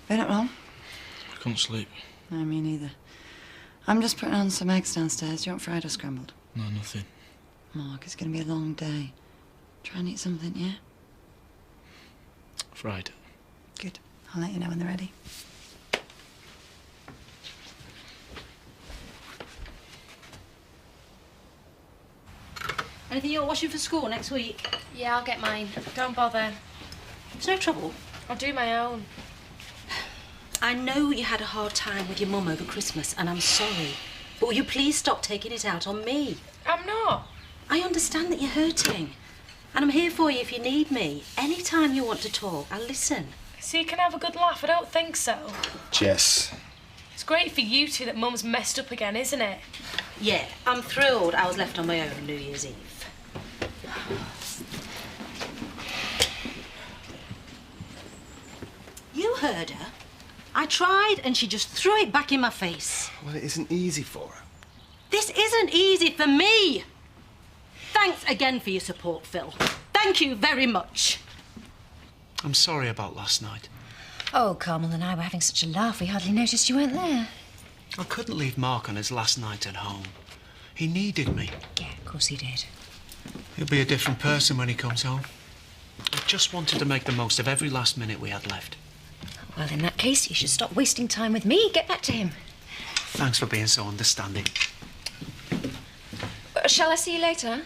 Been up long? I couldn't sleep. No, me neither. I'm just putting on some eggs downstairs. Do you want fried or scrambled? No, nothing. Mark, it's going to be a long day. Try and eat something, yeah? Fried. Good. I'll let you know when they're ready. Anything you're washing for school next week? Yeah, I'll get mine. Don't bother. It's no trouble. I'll do my own. I know you had a hard time with your mum over Christmas, and I'm sorry. But will you please stop taking it out on me? I'm not. I understand that you're hurting. And I'm here for you if you need me. Any time you want to talk, I'll listen. So you can have a good laugh? I don't think so. Jess. It's great for you two that Mum's messed up again, isn't it? Yeah, I'm thrilled I was left on my own on New Year's Eve. You heard her. I tried and she just threw it back in my face. Well, it isn't easy for her. This isn't easy for me. Thanks again for your support, Phil. Thank you very much. I'm sorry about last night. Oh, Carmel and I were having such a laugh we hardly noticed you weren't there. I couldn't leave Mark on his last night at home. He needed me. Yeah, of course he did. He'll be a different person when he comes home. I just wanted to make the most of every last minute we had left. Well, in that case, you should stop wasting time with me. Get back to him. Thanks for being so understanding. Shall I see you later?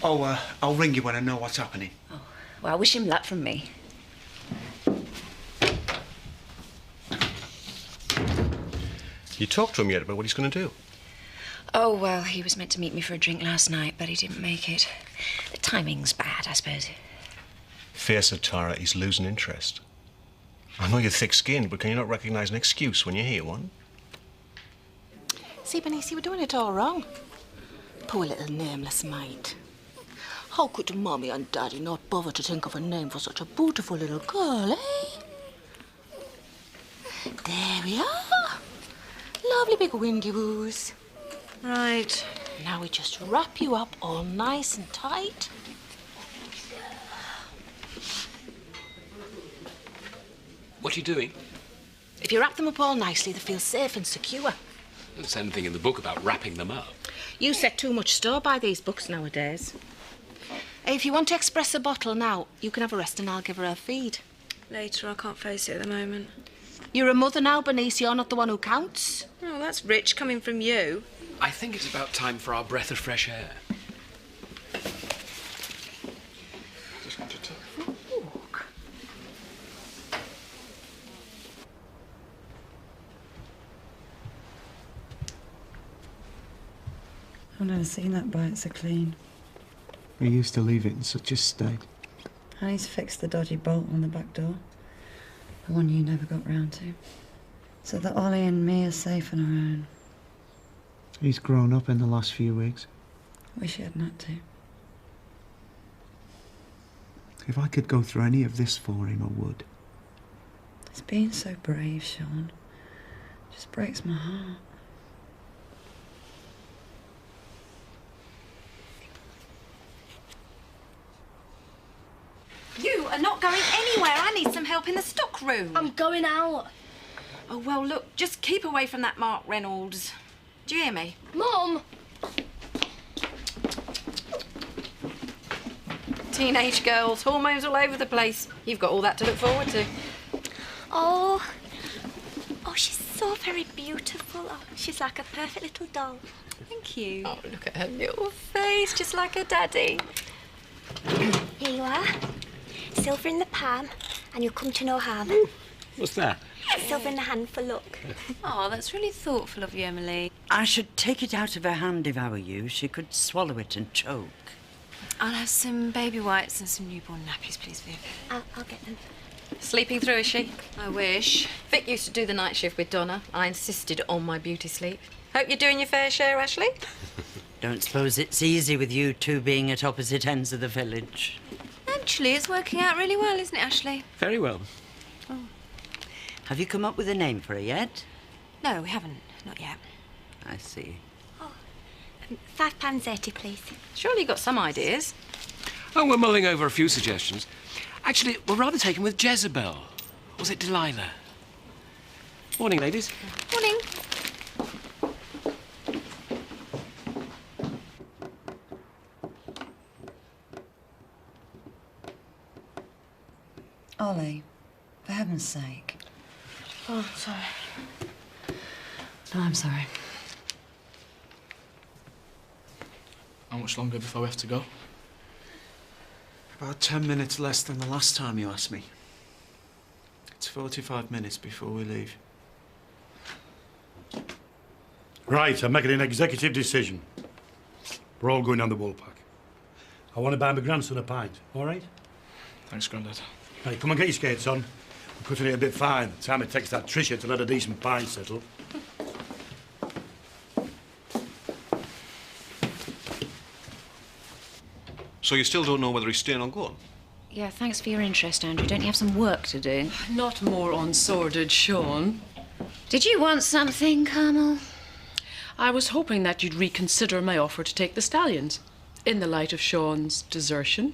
Oh, I'll ring you when I know what's happening. Oh, well, wish him luck from me. You talked to him yet about what he's going to do? Oh, well, he was meant to meet me for a drink last night, but he didn't make it. The timing's bad, I suppose. Fear said, Tara, he's losing interest. I know you're thick-skinned, but can you not recognise an excuse when you hear one? See, Bernice, we're doing it all wrong. Poor little nameless mite. How could Mummy and Daddy not bother to think of a name for such a beautiful little girl, eh? There we are. Lovely big windy woos. Right. Now we just wrap you up all nice and tight. What are you doing? If you wrap them up all nicely, they feel safe and secure. There's anything in the book about wrapping them up. You set too much store by these books nowadays. Hey, if you want to express a bottle now, you can have a rest and I'll give her a feed. Later, I can't face it at the moment. You're a mother now, Bernice. You're not the one who counts. Oh, that's rich coming from you. I think it's about time for our breath of fresh air. Just want to take for a walk. I've never seen that bite so clean. We used to leave it in such a state. And he's fixed the dodgy bolt on the back door. The one you never got round to. So that Ollie and me are safe on our own. He's grown up in the last few weeks. Wish he hadn't had to. If I could go through any of this for him, I would. He's been so brave, Sean. Just breaks my heart. You are not going anywhere. I need some help in the stock room. I'm going out. Oh, well, look, just keep away from that Mark Reynolds. Do you hear me? Mum! Teenage girls, hormones all over the place. You've got all that to look forward to. Oh, she's so very beautiful. Oh, she's like a perfect little doll. Thank you. Oh, look at her little face, just like her daddy. Here you are. Silver in the palm, and you'll come to no harm. What's that? Silver in the hand for luck. Oh, that's really thoughtful of you, Emily. I should take it out of her hand if I were you. She could swallow it and choke. I'll have some baby wipes and some newborn nappies, please, Viv. I'll get them. Sleeping through, is she? I wish. Vic used to do the night shift with Donna. I insisted on my beauty sleep. Hope you're doing your fair share, Ashley. Don't suppose it's easy with you two being at opposite ends of the village. Actually, it's working out really well, isn't it, Ashley? Very well. Oh. Have you come up with a name for her yet? No, we haven't. Not yet. I see. £5.80, please. Surely you got some ideas. Oh, we're mulling over a few suggestions. Actually, we're rather taken with Jezebel. Was it Delilah? Morning, ladies. Morning. Ollie, for heaven's sake. Oh, sorry. No, I'm sorry. How much longer before we have to go? About 10 minutes less than the last time you asked me. It's 45 minutes before we leave. Right, I'm making an executive decision. We're all going on the Woolpack. I want to buy my grandson a pint, all right? Thanks, Grandad. Hey, come and get your skates on. We're cutting it a bit fine. Time it takes that Tricia to let a decent pint settle. So you still don't know whether he's staying or going? Yeah, thanks for your interest, Andrew. Don't you have some work to do? Not more unsordid, Sean. Did you want something, Carmel? I was hoping that you'd reconsider my offer to take the stallions, in the light of Sean's desertion.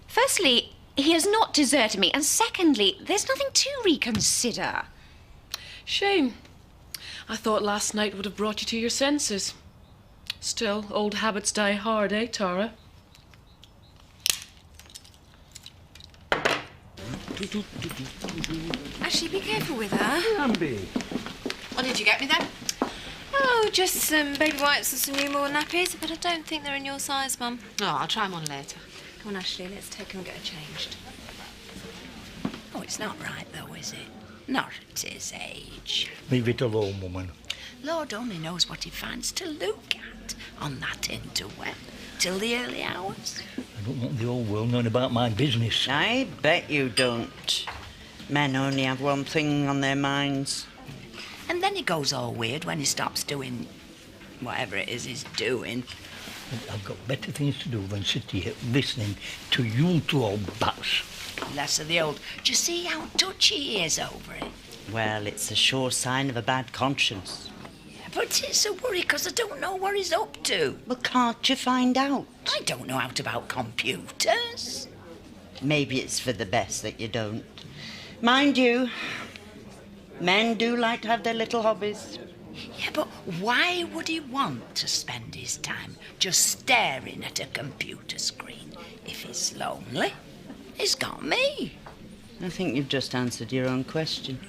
Firstly, he has not deserted me, and secondly, there's nothing to reconsider. Shame. I thought last night would have brought you to your senses. Still, old habits die hard, eh, Tara? Actually, be careful with her. Ambi. What did you get me then? Oh, just some baby wipes and some new more nappies, but I don't think they're in your size, Mum. Oh, I'll try them on later. Come on, Ashley, let's take them and get her changed. Oh, it's not right, though, is it? Not at his age. Leave it alone, woman. Lord only knows what he finds to look at on that interweb till the early hours. I don't want the whole world knowing about my business. I bet you don't. Men only have one thing on their minds. And then he goes all weird when he stops doing whatever it is he's doing. I've got better things to do than sit here listening to you two old bats. Less of the old. Do you see how touchy he is over it? Well, it's a sure sign of a bad conscience. Yeah, but it's a worry because I don't know what he's up to. Well, can't you find out? I don't know out about computers. Maybe it's for the best that you don't. Mind you, men do like to have their little hobbies. Yeah, but why would he want to spend his time just staring at a computer screen if he's lonely? He's got me. I think you've just answered your own question.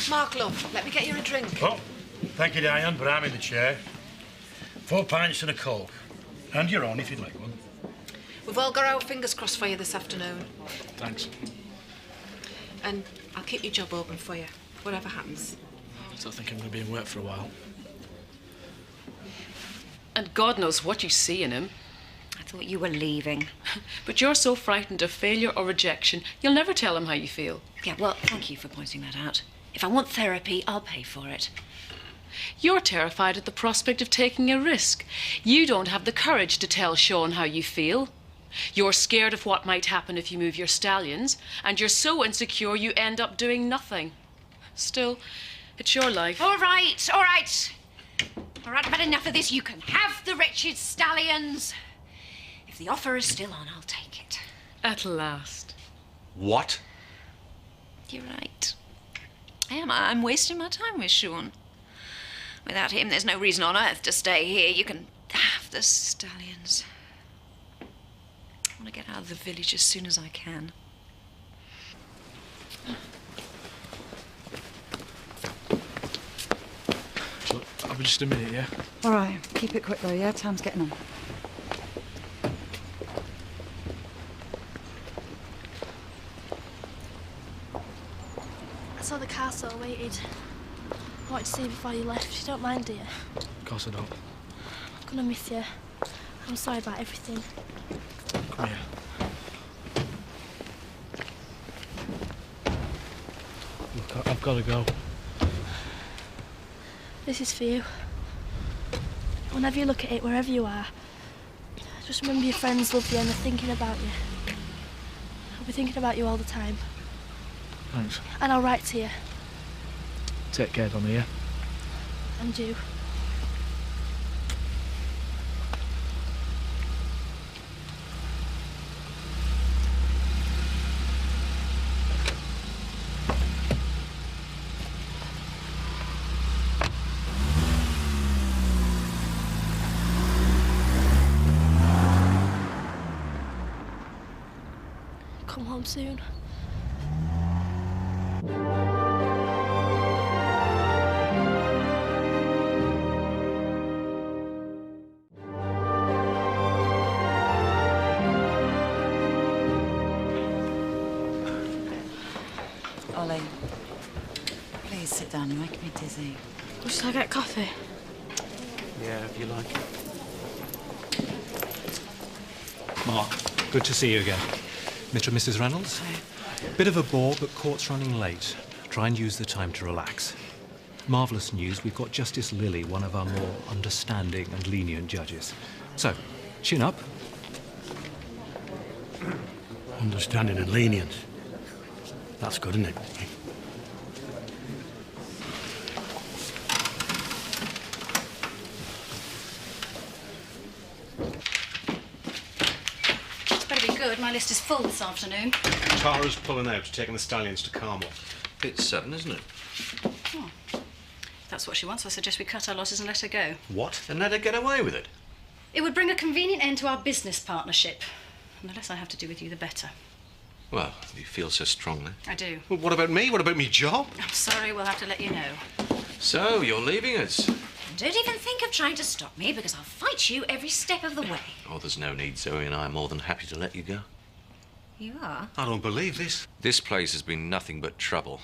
Mark, love, let me get you a drink. Oh, thank you, Diane, but I'm in the chair. 4 pints and a Coke. And your own, if you'd like one. We've all got our fingers crossed for you this afternoon. Thanks. And I'll keep your job open for you, whatever happens. I still think I'm going to be in work for a while. And God knows what you see in him. I thought you were leaving. But you're so frightened of failure or rejection, you'll never tell him how you feel. Yeah, well, thank you for pointing that out. If I want therapy, I'll pay for it. You're terrified at the prospect of taking a risk. You don't have the courage to tell Sean how you feel. You're scared of what might happen if you move your stallions, and you're so insecure you end up doing nothing. Still, it's your life. All right, all right. All right, I've had enough of this. You can have the wretched stallions. If the offer is still on, I'll take it. At last. What? You're right. I'm wasting my time with Sean. Without him, there's no reason on earth to stay here. You can have the stallions. I want to get out of the village as soon as I can. I'll be just a minute, yeah? All right, keep it quick though, yeah? Time's getting on. I saw the car, so I waited. I wanted to see you before you left. You don't mind, do you? Of course I don't. I'm gonna miss you. I'm sorry about everything. Come here. Look, I've got to go. This is for you. Whenever you look at it, wherever you are, just remember your friends love you and they're thinking about you. I'll be thinking about you all the time. Thanks. And I'll write to you. Take care, Donna, yeah? And you. come home soon. Ollie, please sit down. You're making me dizzy. Shall I get coffee? Yeah, if you like. Mark, good to see you again. Mr. and Mrs. Reynolds? Bit of a bore, but court's running late. Try and use the time to relax. Marvellous news, we've got Justice Lily, one of our more understanding and lenient judges. So, chin up. Understanding and lenient. That's good, isn't it? Better be good. My list is full this afternoon. Tara's pulling out, taking the stallions to Carmel. It's sudden, isn't it? Oh. If that's what she wants, I suggest we cut our losses and let her go. What? And let her get away with it? It would bring a convenient end to our business partnership. And the less I have to do with you, the better. Well, if you feel so strongly. I do. Well, what about me? What about me job? I'm sorry, we'll have to let you know. So, you're leaving us? Don't even think of trying to stop me, because I'll fight you every step of the way. Oh, there's no need, Zoe, and I are more than happy to let you go. You are? I don't believe this. This place has been nothing but trouble.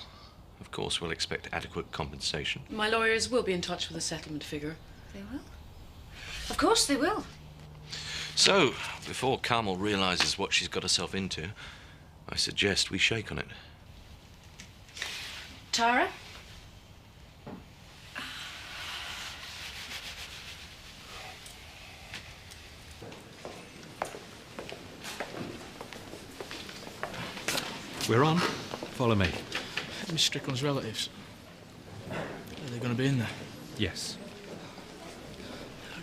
Of course, we'll expect adequate compensation. My lawyers will be in touch with a settlement figure. They will? Of course they will. So, before Carmel realises what she's got herself into, I suggest we shake on it. Tara? We're on. Follow me. Miss Strickland's relatives. Are they going to be in there? Yes.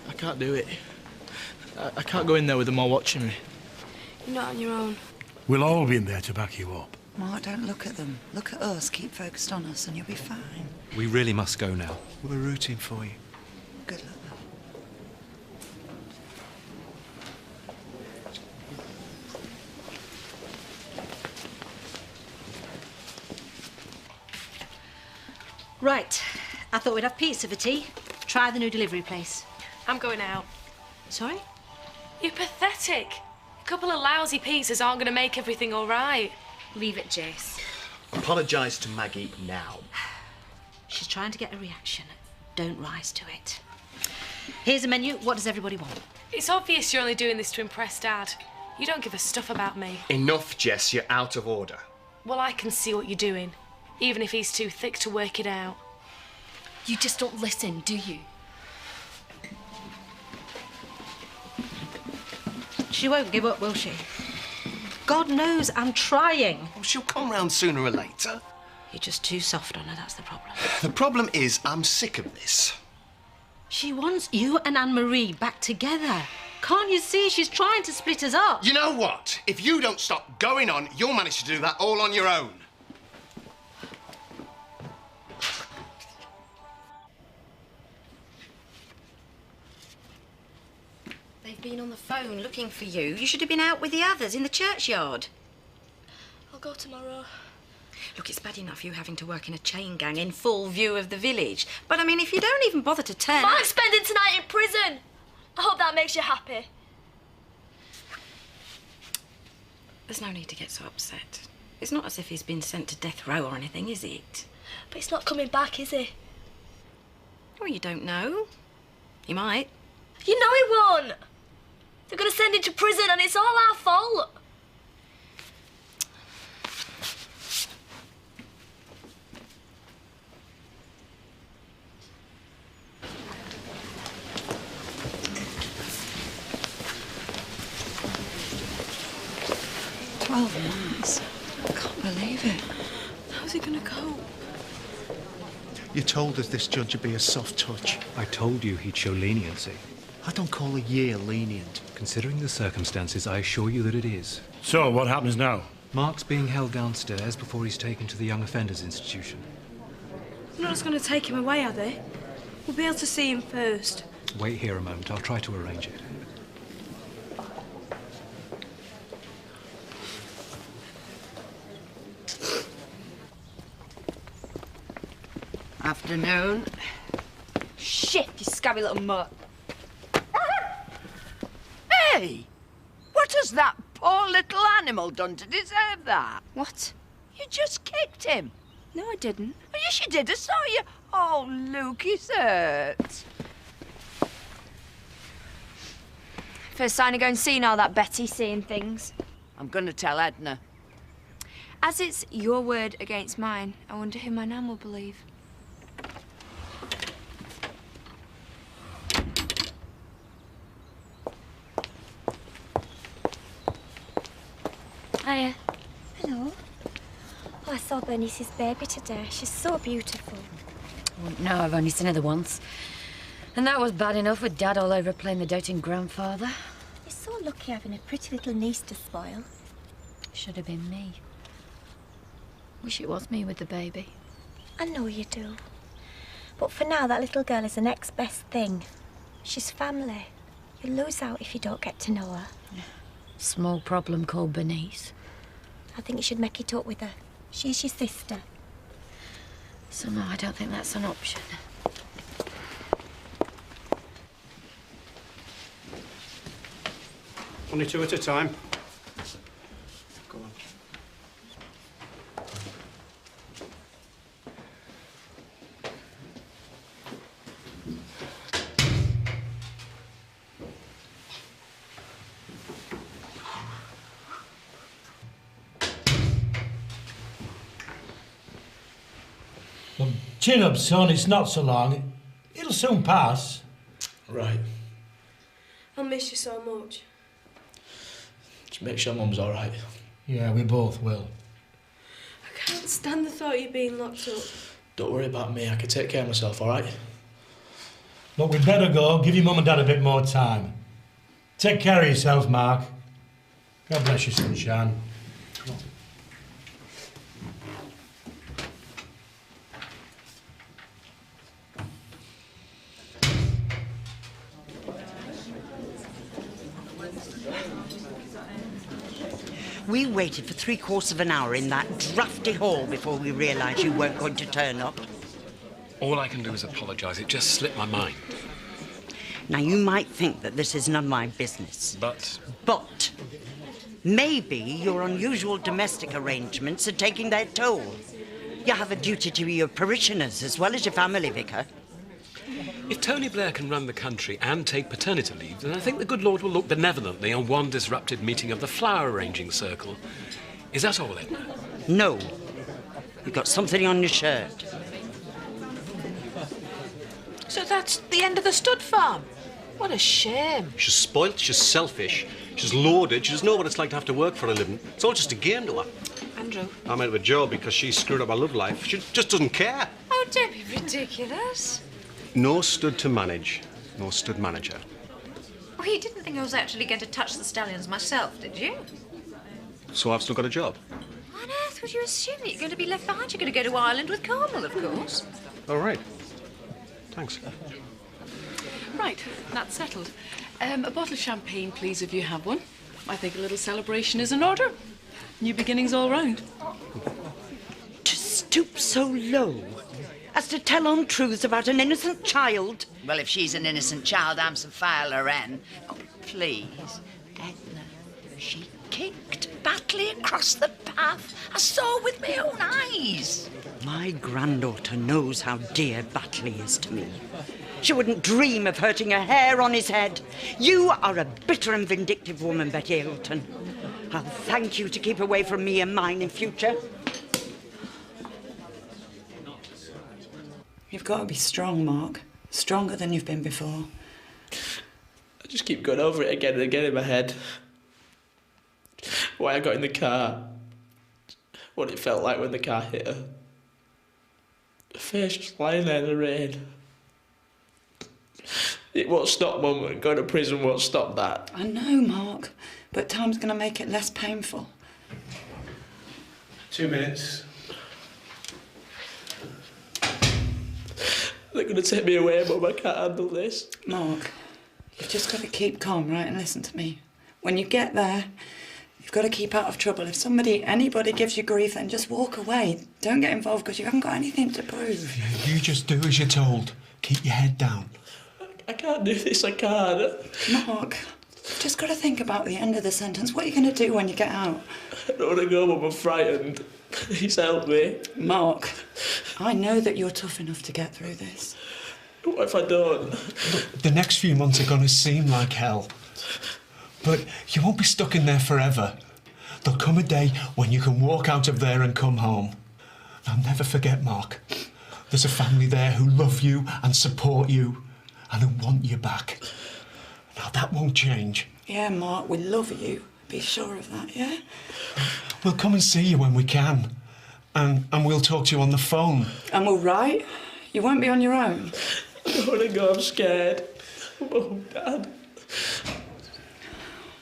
I can't do it. I can't go in there with them all watching me. You're not on your own. We'll all be in there to back you up. Mark, don't look at them. Look at us. Keep focused on us and you'll be fine. We really must go now. We're rooting for you. Good luck. Right. I thought we'd have pizza for tea. Try the new delivery place. I'm going out. Sorry? You're pathetic. A couple of lousy pizzas aren't going to make everything all right. Leave it, Jace. Apologise to Maggie now. She's trying to get a reaction. Don't rise to it. Here's a menu. What does everybody want? It's obvious you're only doing this to impress Dad. You don't give a stuff about me. Enough, Jess. You're out of order. Well, I can see what you're doing, even if he's too thick to work it out. You just don't listen, do you? She won't give up, will she? God knows I'm trying. Well, she'll come round sooner or later. You're just too soft on her, that's the problem. The problem is I'm sick of this. She wants you and Anne-Marie back together. Can't you see she's trying to split us up? You know what? If you don't stop going on, you'll manage to do that all on your own. They've been on the phone looking for you. You should have been out with the others in the churchyard. I'll go tomorrow. Look, it's bad enough you having to work in a chain gang in full view of the village. But, I mean, if you don't even bother to turn I'm up... spending tonight in prison. I hope that makes you happy. There's no need to get so upset. It's not as if he's been sent to death row or anything, is it? But he's not coming back, is he? Well, you don't know. He might. You know he won't. They're going to send him to prison and it's all our fault. $12 I can't believe it. How's he going to cope? You told us this judge would be a soft touch. I told you he'd show leniency. I don't call a year lenient. Considering the circumstances, I assure you that it is. So, what happens now? Mark's being held downstairs before he's taken to the Young Offenders Institution. They're not just going to take him away, are they? We'll be able to see him first. Wait here a moment. I'll try to arrange it. Afternoon. Shit, you scabby little mutt. Hey! What has that poor little animal done to deserve that? What? You just kicked him. No, I didn't. Oh, yes, you did. I saw you. Oh, Luke, he's hurt. First sign of going senile, that Betty, seeing things. I'm going to tell Edna. As it's your word against mine, I wonder who my nan will believe. Hiya. Hello. Oh, I saw Bernice's baby today. She's so beautiful. No, I've only seen her the once. And that was bad enough with Dad all over playing the doting grandfather. You're so lucky having a pretty little niece to spoil. Should have been me. Wish it was me with the baby. I know you do. But for now, that little girl is the next best thing. She's family. You'll lose out if you don't get to know her. Small problem called Bernice. I think you should make it up with her. She's your sister. So no, I don't think that's an option. Only two at a time. Go on. Well, chin up, son. It's not so long. It'll soon pass. Right. I'll miss you so much. Just make sure Mum's all right. Yeah, we both will. I can't stand the thought of you being locked up. Don't worry about me. I can take care of myself, all right? Look, we'd better go. Give your mum and dad a bit more time. Take care of yourself, Mark. God bless you, sunshine. Come on. We waited for 3/4 of an hour in that drafty hall before we realised you weren't going to turn up. All I can do is apologise. It just slipped my mind. Now, you might think that this is none of my business. But maybe your unusual domestic arrangements are taking their toll. You have a duty to your parishioners as well as your family, Vicar. If Tony Blair can run the country and take paternity leave, then I think the good Lord will look benevolently on one disrupted meeting of the flower arranging circle. Is that all, Edna? No. You've got something on your shirt. So that's the end of the stud farm. What a shame. She's spoilt, she's selfish, she's loaded, she doesn't know what it's like to have to work for a living. It's all just a game to her. Andrew. I'm out of a job because she screwed up her love life. She just doesn't care. Oh, don't be ridiculous. No stud to manage, no stud manager. Well, you didn't think I was actually going to touch the stallions myself, did you? So I've still got a job. Why on earth would you assume that you're going to be left behind? You're going to go to Ireland with Carmel, of course. All right. Thanks. Right, that's settled. A bottle of champagne, please, if you have one. I think a little celebration is in order. New beginnings all round. To stoop so low as to tell untruths about an innocent child. Well, if she's an innocent child, I'm some file wren. Oh, please, Edna, she kicked Batley across the path. I saw with my own eyes. My granddaughter knows how dear Batley is to me. She wouldn't dream of hurting a hair on his head. You are a bitter and vindictive woman, Betty Hilton. I'll thank you to keep away from me and mine in future. You've got to be strong, Mark. Stronger than you've been before. I just keep going over it again and again in my head. Why I got in the car. What it felt like when the car hit her. Her face just lying there in the rain. It won't stop, Mum, and going to prison won't stop that. I know, Mark, but time's going to make it less painful. 2 minutes. They're going to take me away, Mum. I can't handle this. Mark, you've just got to keep calm, right, and listen to me. When you get there, You've got to keep out of trouble. If anybody gives you grief, then just walk away. Don't get involved because you haven't got anything to prove. You just do as you're told. Keep your head down. I can't do this, I can't. Mark, you've just got to think about the end of the sentence. What are you going to do when you get out? I don't want to go, Mum, I'm frightened. Please help me. Mark, I know that you're tough enough to get through this. What if I don't? Look, the next few months are going to seem like hell. But you won't be stuck in there forever. There'll come a day when you can walk out of there and come home. Now, never forget, Mark, there's a family there who love you and support you and who want you back. Now, that won't change. Yeah, Mark, we love you. Be sure of that, yeah? We'll come and see you when we can. And we'll talk to you on the phone. And we'll write. You won't be on your own. I don't want to go, I'm scared. Mum, Dad.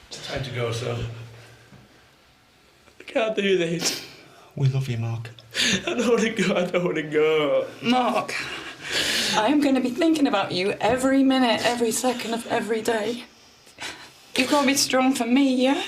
Time to go, son. I can't do this. We love you, Mark. I don't want to go. Mark, I am going to be thinking about you every minute, every second of every day. You've got to be strong for me, yeah?